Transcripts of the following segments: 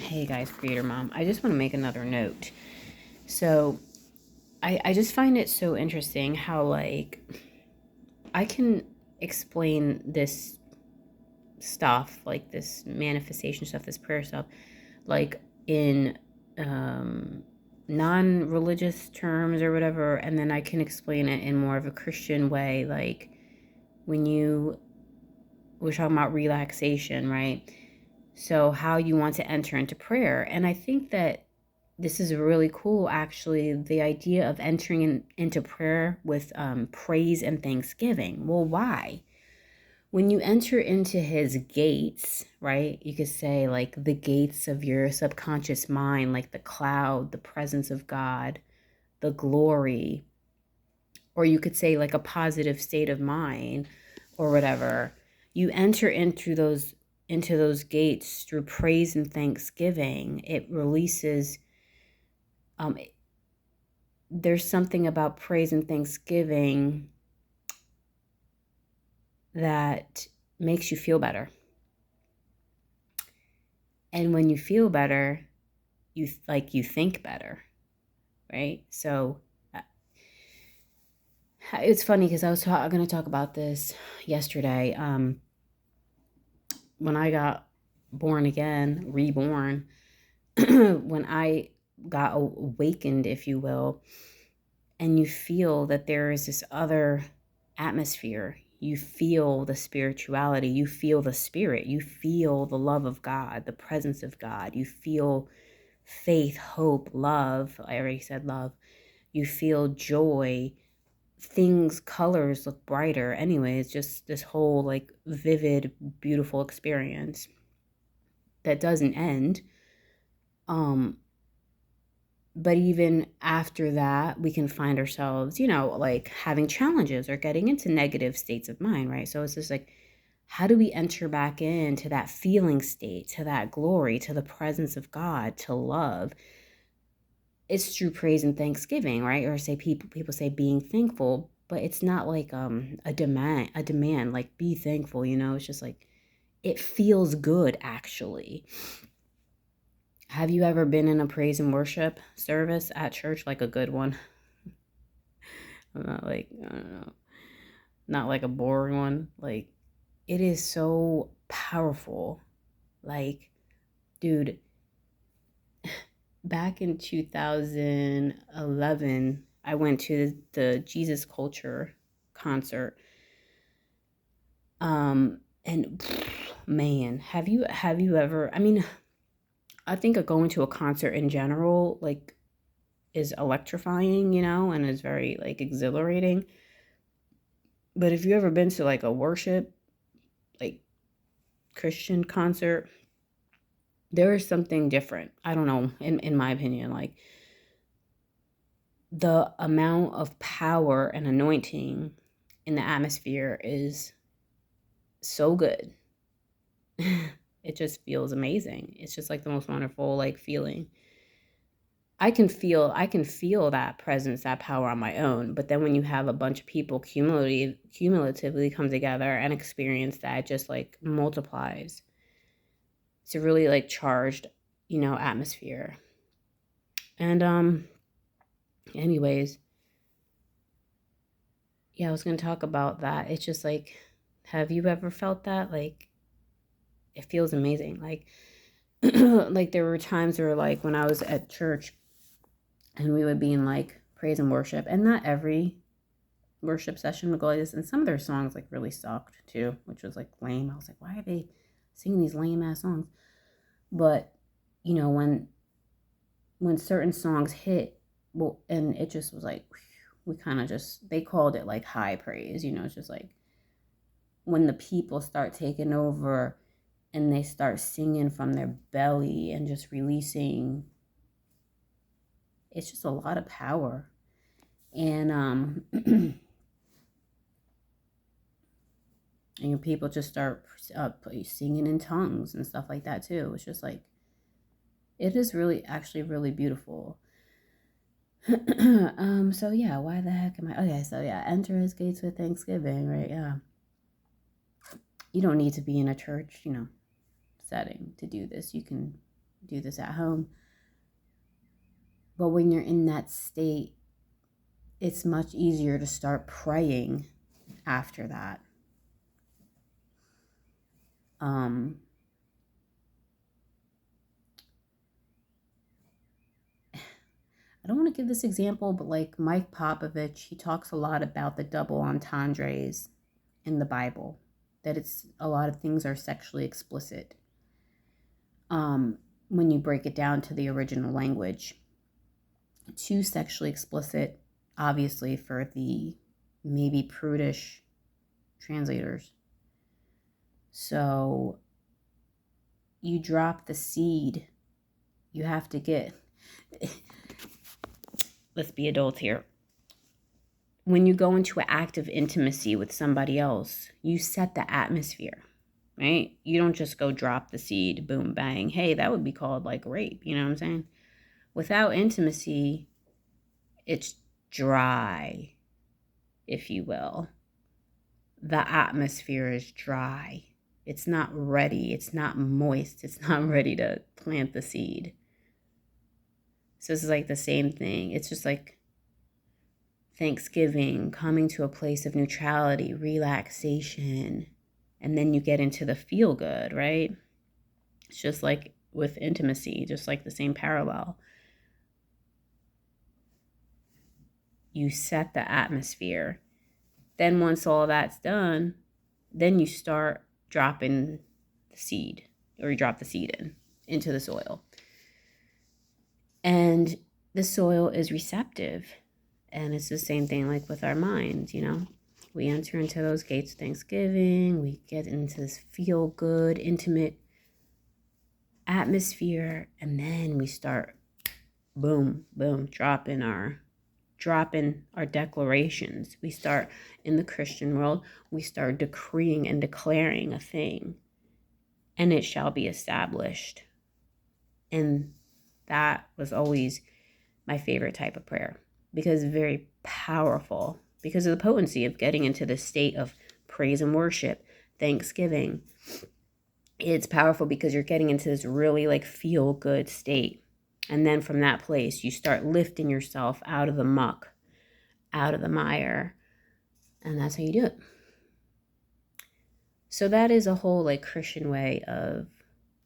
Hey guys, Creator Mom. I just want to make another note. So I just find it so interesting how I can explain this stuff, like this manifestation stuff, this prayer stuff, like in um non-religious terms or whatever, and then I can explain it in more of a Christian way, like when you we're talking about relaxation, right? So how you want to enter into prayer. And I think that this is really cool, actually, the idea of entering into prayer with praise and thanksgiving. Well, why? When you enter into his gates, right, you could say like the gates of your subconscious mind, like the cloud, the presence of God, the glory, or you could say like a positive state of mind or whatever. You enter into those gates through praise and thanksgiving. It releases um there's something about praise and thanksgiving that makes you feel better. And when you feel better, you think better, right? So it's funny because I was going to talk about this yesterday. When I got born again, reborn, when I got awakened, if you will, and you feel that there is this other atmosphere. You feel the spirituality, you feel the spirit, you feel the love of God, the presence of God, you feel faith, hope, love. I already said love. You feel joy, things, colors look brighter. Anyway, it's just this whole like vivid, beautiful experience that doesn't end. Um, but even after that, we can find ourselves, like having challenges or getting into negative states of mind, right? So it's just like, how do we enter back into that feeling state, to that glory, to the presence of God, to love? It's through praise and thanksgiving, right? Or say people say being thankful, but it's not like a demand like be thankful, it's just like it feels good actually. Have you ever been in a praise and worship service at church, like a good one? I'm not like, I don't know, not like a boring one. Like, it is so powerful. Like, dude, back in 2011, I went to the Jesus Culture concert. And man, have you ever, I mean, I think of going to a concert in general, like, is electrifying, and is very like exhilarating. But if you ever been to like a worship, like Christian concert, there is something different. I don't know, in my opinion, like the amount of power and anointing in the atmosphere is so good. It just feels amazing. It's just like the most wonderful like feeling. I can feel that presence, that power on my own. But then when you have a bunch of people cumulatively come together and experience that, it just like multiplies. It's a really like charged, atmosphere. And anyways, yeah, I was gonna talk about that. It's just like, have you ever felt that? Like it feels amazing. Like like there were times where like when I was at church and we would be in like praise and worship, and not every worship session would go like this, and some of their songs like really sucked too, which was like lame. I was like, why are they singing these lame ass songs? But when certain songs hit, well, and it just was like we kind of just, they called it like high praise. It's just like when the people start taking over and they start singing from their belly and just releasing, it's just a lot of power. And and your people just start singing in tongues and stuff like that too. It's just like, it is really actually really beautiful. So yeah, why the heck am I, okay, so yeah, enter his gates with thanksgiving, right? Yeah, you don't need to be in a church, setting to do this. You can do this at home. But when you're in that state, it's much easier to start praying after that. I don't want to give this example, but like Mike Popovich, he talks a lot about the double entendres in the Bible, that it's a lot of things are sexually explicit. When you break it down to the original language, too sexually explicit, obviously, for the maybe prudish translators. So you drop the seed. You have to get, let's be adults here. When you go into an act of intimacy with somebody else, you set the atmosphere, right? You don't just go drop the seed, boom, bang. Hey, that would be called like rape. You know what I'm saying? Without intimacy, it's dry, if you will. The atmosphere is dry. It's not ready. It's not moist. It's not ready to plant the seed. So it's like the same thing. It's just like Thanksgiving, coming to a place of neutrality, relaxation, and then you get into the feel good, right? It's just like with intimacy, just like the same parallel. You set the atmosphere. Then once all that's done, then you start dropping the seed, or you drop the seed into the soil. And the soil is receptive. And it's the same thing like with our minds, you know. We enter into those gates of Thanksgiving. We get into this feel-good, intimate atmosphere. And then we start, boom, boom, dropping our declarations. We start, in the Christian world, we start decreeing and declaring a thing. And it shall be established. And that was always my favorite type of prayer, because it's very powerful, because of the potency of getting into the state of praise and worship, thanksgiving. It's powerful because you're getting into this really like feel good state. And then from that place, you start lifting yourself out of the muck, out of the mire. And that's how you do it. So that is a whole like Christian way of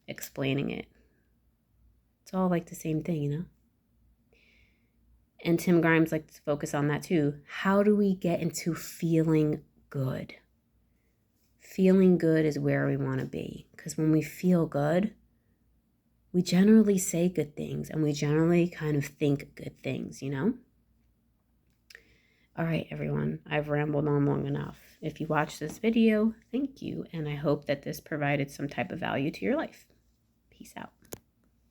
explaining it. It's all like the same thing, you know? And Tim Grimes likes to focus on that too. How do we get into feeling good? Feeling good is where we want to be. Because when we feel good, we generally say good things and we generally kind of think good things, you know? All right, everyone, I've rambled on long enough. If you watched this video, thank you. And I hope that this provided some type of value to your life. Peace out.